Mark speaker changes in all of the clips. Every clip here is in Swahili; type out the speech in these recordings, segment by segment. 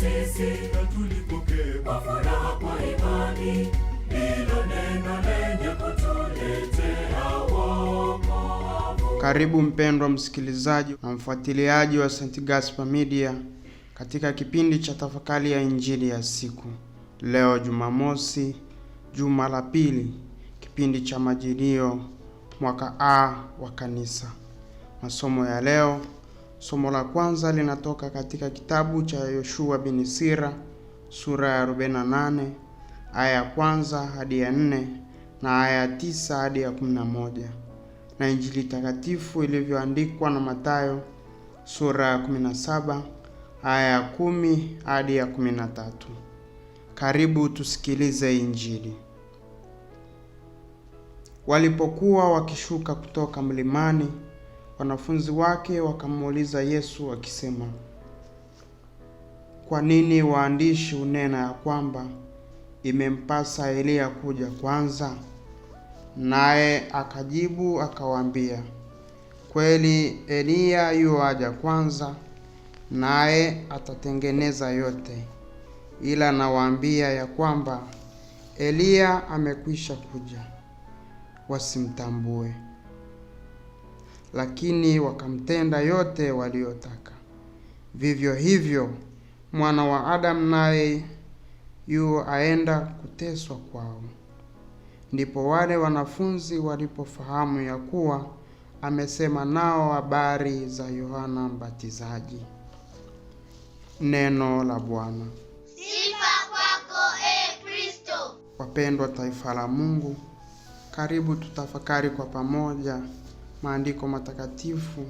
Speaker 1: sisi, na tulipokee kwa furaha kwa imani hilo neno lenye kutuletea wokovu.
Speaker 2: Karibu mpendwa msikilizaji na mfuatiliaji wa St. Gaspar Media katika kipindi cha tafakari ya Injili ya siku. Leo Jumamosi, juma la pili, kipindi cha Majilio, mwaka A wa Kanisa. Masomo ya leo, somo la kwanza linatoka katika kitabu cha Yoshua bin Sira, sura ya 48, aya ya kwanza hadi ya 4 na aya ya 9 hadi ya 11. Na Injili takatifu ilivyoandikwa na Mathayo, sura ya 17, aya ya 10 hadi ya 13. Karibu tusikilize Injili. Walipokuwa wakishuka kutoka mlimani, wanafunzi wake wakamuuliza Yesu wakisema, "Kwa nini waandishi hunena ya kwamba imempasa Eliya kuja kwanza?" Naye akajibu akawaambia, "Kweli Eliya yuaja kwanza, naye atatengeneza yote. Ila nawaambia ya kwamba Eliya amekwisha kuja, wasimtambue. Lakini wakamtenda yote waliotaka. Vivyo hivyo Mwana wa Adamu naye aenda kuteswa kwao." Ndipo wale wanafunzi walipofahamu ya kuwa amesema nao habari za Yohana Mbatizaji. Neno la Bwana.
Speaker 3: Sifa kwako Kristo.
Speaker 2: Wapendwa taifa la Mungu, karibu tutafakari kwa pamoja maandiko matakatifu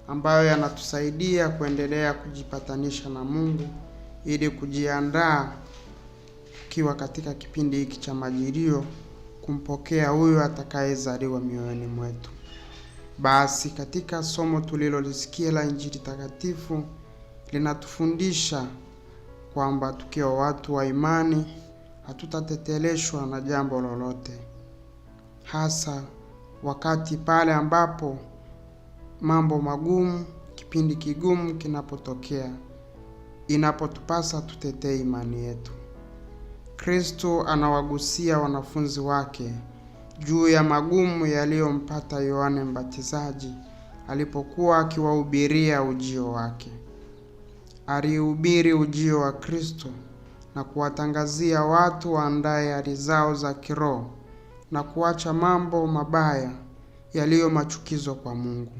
Speaker 2: ambayo yanatusaidia kuendelea kujipatanisha na Mungu ili kujiandaa kiwa katika kipindi hiki cha Majilio kumpokea huyo atakayezaliwa mioyoni mwetu. Basi katika somo tulilolisikia la Injili takatifu linatufundisha kwamba tukiwa watu wa imani hatutateteleshwa na jambo lolote, hasa wakati pale ambapo mambo magumu, kipindi kigumu kinapotokea, inapotupasa tutetee imani yetu. Kristo anawagusia wanafunzi wake juu ya magumu yaliyompata Yohana Mbatizaji alipokuwa akiwahubiria ujio wake. Alihubiri ujio wa Kristo na kuwatangazia watu waandae hali zao za kiroho na kuacha mambo mabaya yaliyo machukizo kwa Mungu.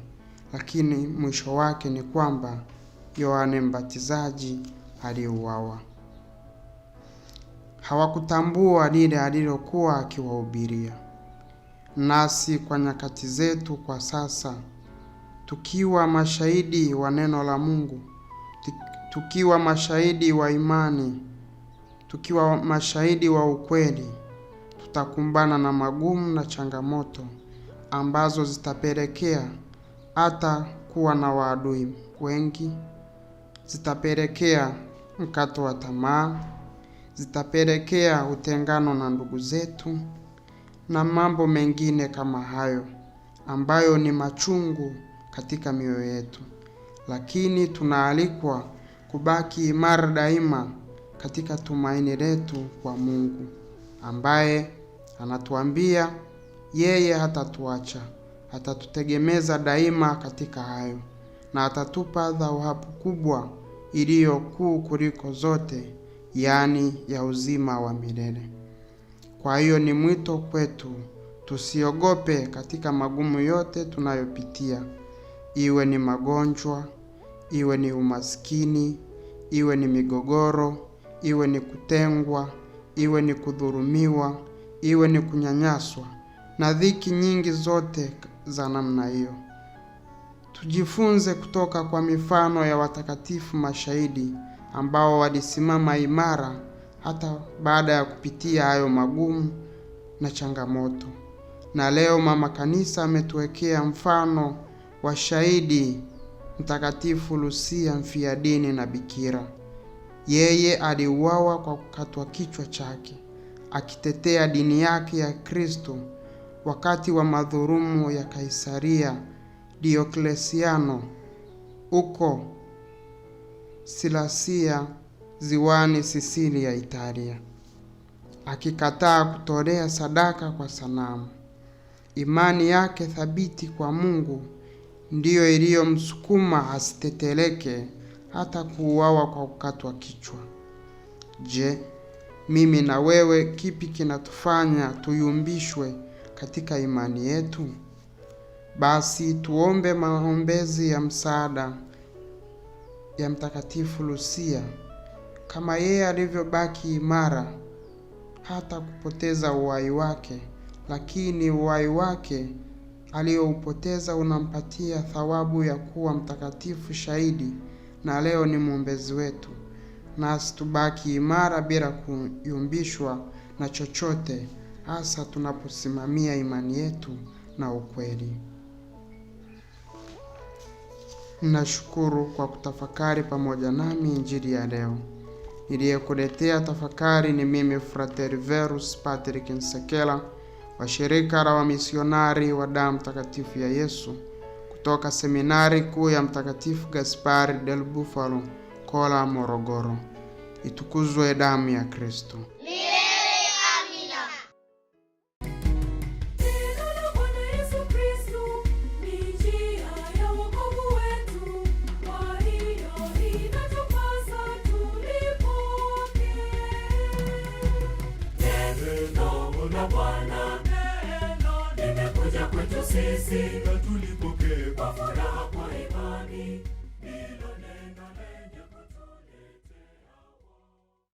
Speaker 2: Lakini mwisho wake ni kwamba Yohana Mbatizaji aliuawa. Hawakutambua lile alilokuwa akiwahubiria. Nasi kwa nyakati zetu kwa sasa, tukiwa mashahidi wa neno la Mungu, tukiwa mashahidi wa imani, tukiwa mashahidi wa ukweli, tutakumbana na magumu na changamoto ambazo zitapelekea hata kuwa na waadui wengi, zitapelekea mkato wa tamaa, zitapelekea utengano na ndugu zetu na mambo mengine kama hayo ambayo ni machungu katika mioyo yetu. Lakini tunaalikwa kubaki imara daima katika tumaini letu kwa Mungu ambaye anatuambia yeye hatatuacha, atatutegemeza daima katika hayo na atatupa thawabu kubwa iliyo kuu kuliko zote, yaani ya uzima wa milele. Kwa hiyo ni mwito kwetu tusiogope katika magumu yote tunayopitia, iwe ni magonjwa, iwe ni umaskini, iwe ni migogoro, iwe ni kutengwa, iwe ni kudhulumiwa, iwe ni kunyanyaswa na dhiki nyingi zote za namna hiyo. Tujifunze kutoka kwa mifano ya watakatifu mashahidi ambao walisimama imara hata baada ya kupitia hayo magumu na changamoto. Na leo Mama Kanisa ametuwekea mfano wa shahidi Mtakatifu Lucia mfiadini na bikira. Yeye aliuawa kwa kukatwa kichwa chake akitetea dini yake ya Kristo wakati wa madhulumu ya Kaisaria Dioklesiano huko Silasia ziwani Sisilia, Italia, akikataa kutolea sadaka kwa sanamu. Imani yake thabiti kwa Mungu ndiyo iliyomsukuma asiteteleke hata kuuawa kwa kukatwa kichwa. Je, mimi na wewe, kipi kinatufanya tuyumbishwe katika imani yetu? Basi tuombe maombezi ya msaada ya Mtakatifu Lucia, kama yeye alivyobaki imara hata kupoteza uhai wake, lakini uhai wake aliyoupoteza unampatia thawabu ya kuwa mtakatifu shahidi, na leo ni mwombezi wetu. Nasi tubaki imara bila kuyumbishwa na chochote, hasa tunaposimamia imani yetu na ukweli. Nashukuru kwa kutafakari pamoja nami injili ya leo. Niliyekuletea tafakari ni mimi Frater Verus Patrick Nsekela wa shirika la wamisionari wa damu takatifu ya Yesu kutoka seminari kuu ya Mtakatifu Gaspari del Bufalo, Kola, Morogoro. Itukuzwe damu ya Kristo.
Speaker 1: Bwana, nimekuja kwetu sisi